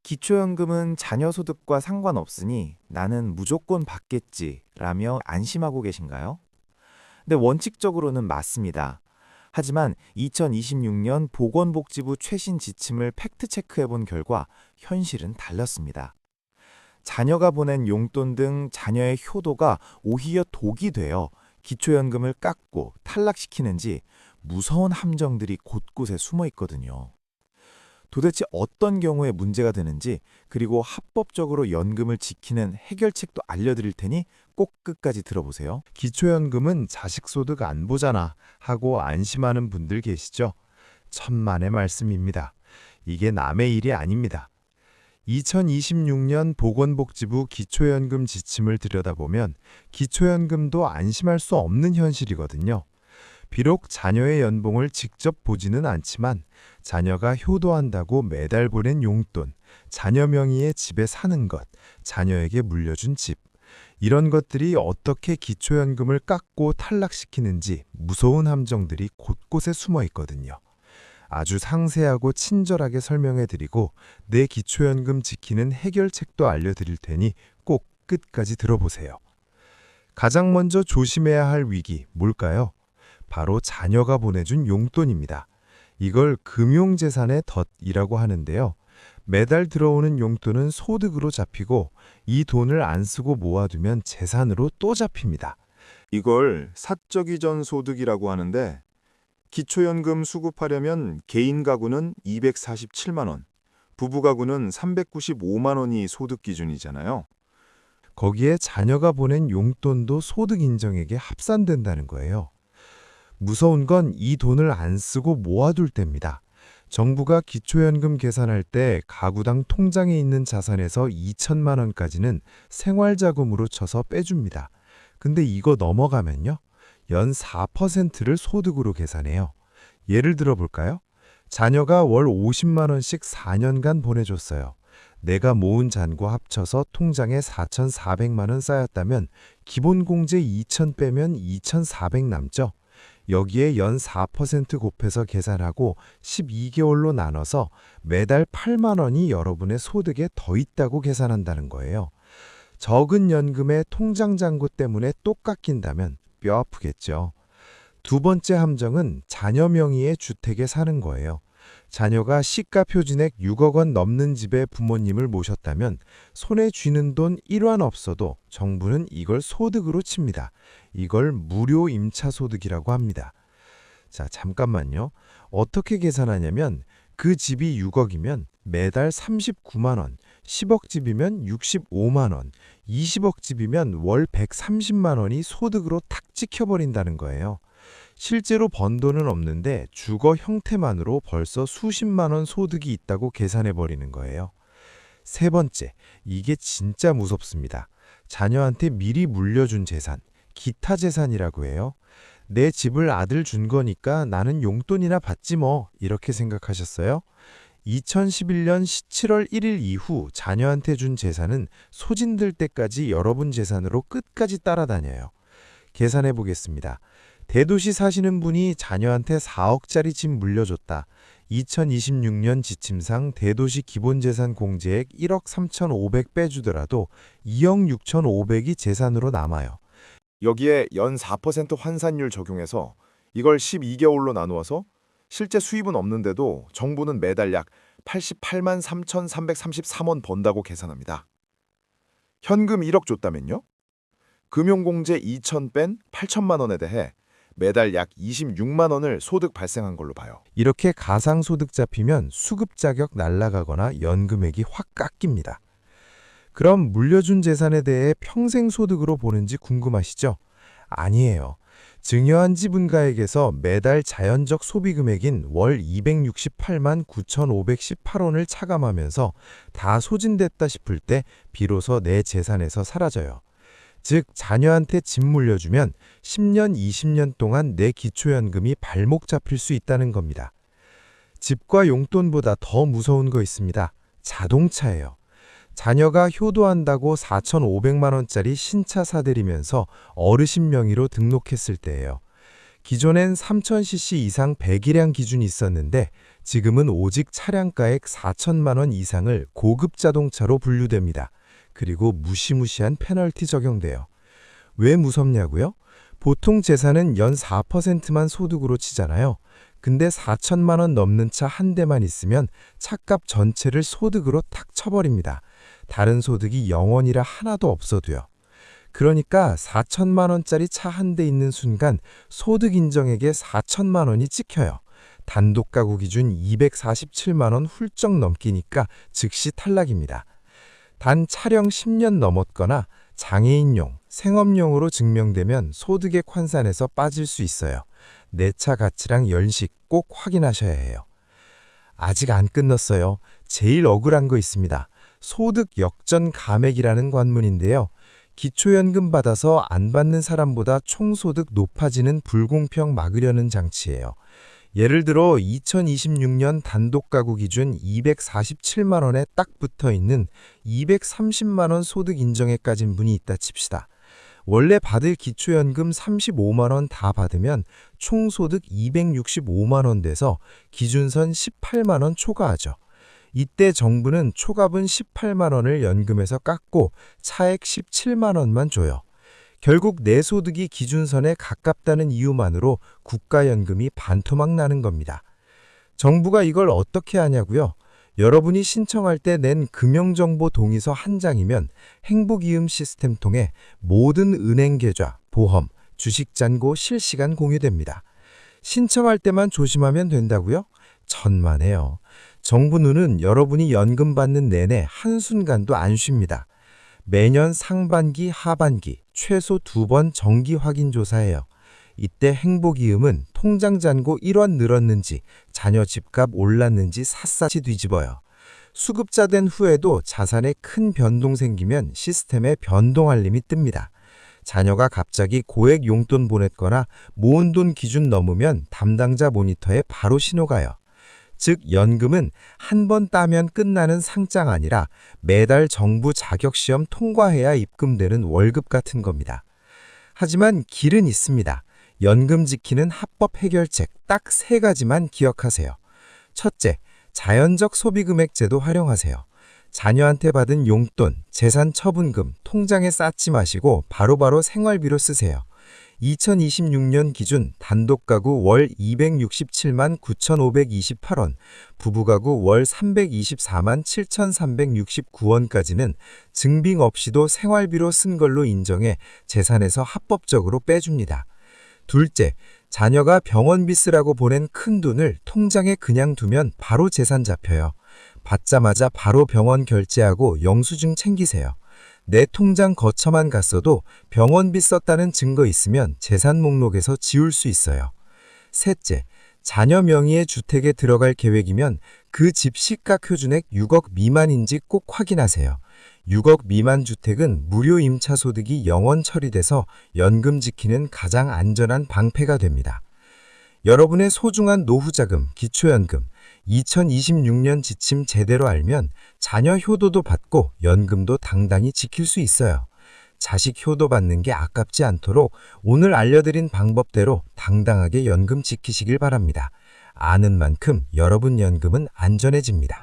기초연금은 자녀 소득과 상관없으니 나는 무조건 받겠지라며 안심하고 계신가요? 네, 원칙적으로는 맞습니다. 하지만 2026년 보건복지부 최신 지침을 팩트체크해 본 결과 현실은 달랐습니다. 자녀가 보낸 용돈 등 자녀의 효도가 오히려 독이 되어 기초연금을 깎고 탈락시키는지 무서운 함정들이 곳곳에 숨어 있거든요. 도대체 어떤 경우에 문제가 되는지, 그리고 합법적으로 연금을 지키는 해결책도 알려드릴 테니 꼭 끝까지 들어보세요. 기초연금은 자식 소득 안 보잖아 하고 안심하는 분들 계시죠? 천만의 말씀입니다. 이게 남의 일이 아닙니다. 2026년 보건복지부 기초연금 지침을 들여다보면 기초연금도 안심할 수 없는 현실이거든요. 비록 자녀의 연봉을 직접 보지는 않지만 자녀가 효도한다고 매달 보낸 용돈, 자녀 명의의 집에 사는 것, 자녀에게 물려준 집, 이런 것들이 어떻게 기초연금을 깎고 탈락시키는지 무서운 함정들이 곳곳에 숨어 있거든요. 아주 상세하고 친절하게 설명해드리고 내 기초연금 지키는 해결책도 알려드릴 테니 꼭 끝까지 들어보세요. 가장 먼저 조심해야 할 위기, 뭘까요? 바로 자녀가 보내준 용돈입니다. 이걸 금융재산의 덫이라고 하는데요. 매달 들어오는 용돈은 소득으로 잡히고 이 돈을 안 쓰고 모아두면 재산으로 또 잡힙니다. 이걸 사적이전 소득이라고 하는데 기초연금 수급하려면 개인 가구는 247만 원, 부부 가구는 395만 원이 소득 기준이잖아요. 거기에 자녀가 보낸 용돈도 소득 인정액에 합산된다는 거예요. 무서운 건 이 돈을 안 쓰고 모아둘 때입니다. 정부가 기초연금 계산할 때 가구당 통장에 있는 자산에서 2천만 원까지는 생활자금으로 쳐서 빼줍니다. 근데 이거 넘어가면요, 연 4%를 소득으로 계산해요. 예를 들어 볼까요? 자녀가 월 50만 원씩 4년간 보내줬어요. 내가 모은 잔고 합쳐서 통장에 4,400만 원 쌓였다면 기본공제 2,000 빼면 2,400 남죠. 여기에 연 4% 곱해서 계산하고 12개월로 나눠서 매달 8만 원이 여러분의 소득에 더 있다고 계산한다는 거예요. 적은 연금의 통장 잔고 때문에 또 깎인다면 뼈 아프겠죠. 두 번째 함정은 자녀 명의의 주택에 사는 거예요. 자녀가 시가 표준액 6억 원 넘는 집에 부모님을 모셨다면 손에 쥐는 돈 1원 없어도 정부는 이걸 소득으로 칩니다. 이걸 무료 임차소득이라고 합니다. 자, 잠깐만요. 어떻게 계산하냐면 그 집이 6억이면 매달 39만 원, 10억 집이면 65만 원, 20억 집이면 월 130만 원이 소득으로 탁 찍혀버린다는 거예요. 실제로 번 돈은 없는데 주거 형태만으로 벌써 수십만 원 소득이 있다고 계산해버리는 거예요. 세 번째, 이게 진짜 무섭습니다. 자녀한테 미리 물려준 재산, 기타 재산이라고 해요. 내 집을 아들 준 거니까 나는 용돈이나 받지 뭐, 이렇게 생각하셨어요? 2011년 17월 1일 이후 자녀한테 준 재산은 소진될 때까지 여러분 재산으로 끝까지 따라다녀요. 계산해 보겠습니다. 대도시 사시는 분이 자녀한테 4억짜리 집 물려줬다. 2026년 지침상 대도시 기본재산 공제액 1억 3,500 빼주더라도 2억 6,500이 재산으로 남아요. 여기에 연 4% 환산율 적용해서 이걸 12개월로 나누어서 실제 수입은 없는데도 정부는 매달 약 88만 3,333원 번다고 계산합니다. 현금 1억 줬다면요? 금융공제 2천 뺀 8천만 원에 대해 매달 약 26만 원을 소득 발생한 걸로 봐요. 이렇게 가상소득 잡히면 수급 자격 날라가거나 연금액이 확 깎입니다. 그럼 물려준 재산에 대해 평생 소득으로 보는지 궁금하시죠? 아니에요. 증여한 지분가액에서 매달 자연적 소비 금액인 월 268만 9,518원을 차감하면서 다 소진됐다 싶을 때 비로소 내 재산에서 사라져요. 즉 자녀한테 집 물려주면 10년, 20년 동안 내 기초연금이 발목 잡힐 수 있다는 겁니다. 집과 용돈보다 더 무서운 거 있습니다. 자동차예요. 자녀가 효도한다고 4,500만 원짜리 신차 사들이면서 어르신 명의로 등록했을 때예요. 기존엔 3,000cc 이상 배기량 기준이 있었는데 지금은 오직 차량가액 4천만 원 이상을 고급 자동차로 분류됩니다. 그리고 무시무시한 페널티 적용돼요. 왜 무섭냐고요? 보통 재산은 연 4%만 소득으로 치잖아요. 근데 4천만 원 넘는 차 한 대만 있으면 차값 전체를 소득으로 탁 쳐버립니다. 다른 소득이 0원이라 하나도 없어도요. 그러니까 4천만 원짜리 차 한 대 있는 순간 소득 인정액에 4천만 원이 찍혀요. 단독 가구 기준 247만 원 훌쩍 넘기니까 즉시 탈락입니다. 단 차량 10년 넘었거나 장애인용, 생업용으로 증명되면 소득액 환산에서 빠질 수 있어요. 내 차 가치랑 연식 꼭 확인하셔야 해요. 아직 안 끝났어요. 제일 억울한 거 있습니다. 소득 역전 감액이라는 관문인데요. 기초연금 받아서 안 받는 사람보다 총소득 높아지는 불공평 막으려는 장치예요. 예를 들어 2026년 단독 가구 기준 247만 원에 딱 붙어 있는 230만 원 소득 인정에 까진 분이 있다 칩시다. 원래 받을 기초연금 35만 원 다 받으면 총소득 265만 원 돼서 기준선 18만 원 초과하죠. 이때 정부는 초과분 18만 원을 연금에서 깎고 차액 17만 원만 줘요. 결국 내 소득이 기준선에 가깝다는 이유만으로 국가연금이 반토막 나는 겁니다. 정부가 이걸 어떻게 하냐고요? 여러분이 신청할 때 낸 금융정보 동의서 한 장이면 행복이음 시스템 통해 모든 은행 계좌, 보험, 주식 잔고 실시간 공유됩니다. 신청할 때만 조심하면 된다고요? 천만에요. 정부 눈은 여러분이 연금 받는 내내 한순간도 안 쉽니다. 매년 상반기, 하반기 최소 2번 정기 확인 조사해요. 이때 행복이음은 통장 잔고 1원 늘었는지, 자녀 집값 올랐는지 샅샅이 뒤집어요. 수급자 된 후에도 자산에 큰 변동 생기면 시스템에 변동 알림이 뜹니다. 자녀가 갑자기 고액 용돈 보냈거나 모은 돈 기준 넘으면 담당자 모니터에 바로 신호가요. 즉 연금은 한 번 따면 끝나는 상장 아니라 매달 정부 자격시험 통과해야 입금되는 월급 같은 겁니다. 하지만 길은 있습니다. 연금 지키는 합법 해결책 딱 3가지만 기억하세요. 첫째, 자연적 소비금액 제도 활용하세요. 자녀한테 받은 용돈, 재산 처분금 통장에 쌓지 마시고 바로바로 생활비로 쓰세요. 2026년 기준 단독 가구 월 267만 9,528원, 부부 가구 월 324만 7,369원까지는 증빙 없이도 생활비로 쓴 걸로 인정해 재산에서 합법적으로 빼줍니다. 둘째, 자녀가 병원비 쓰라고 보낸 큰 돈을 통장에 그냥 두면 바로 재산 잡혀요. 받자마자 바로 병원 결제하고 영수증 챙기세요. 내 통장 거쳐만 갔어도 병원비 썼다는 증거 있으면 재산 목록에서 지울 수 있어요. 셋째, 자녀 명의의 주택에 들어갈 계획이면 그 집 시가 표준액 6억 미만인지 꼭 확인하세요. 6억 미만 주택은 무료 임차 소득이 0원 처리돼서 연금 지키는 가장 안전한 방패가 됩니다. 여러분의 소중한 노후자금, 기초연금, 2026년 지침 제대로 알면 자녀 효도도 받고 연금도 당당히 지킬 수 있어요. 자식 효도 받는 게 아깝지 않도록 오늘 알려드린 방법대로 당당하게 연금 지키시길 바랍니다. 아는 만큼 여러분 연금은 안전해집니다.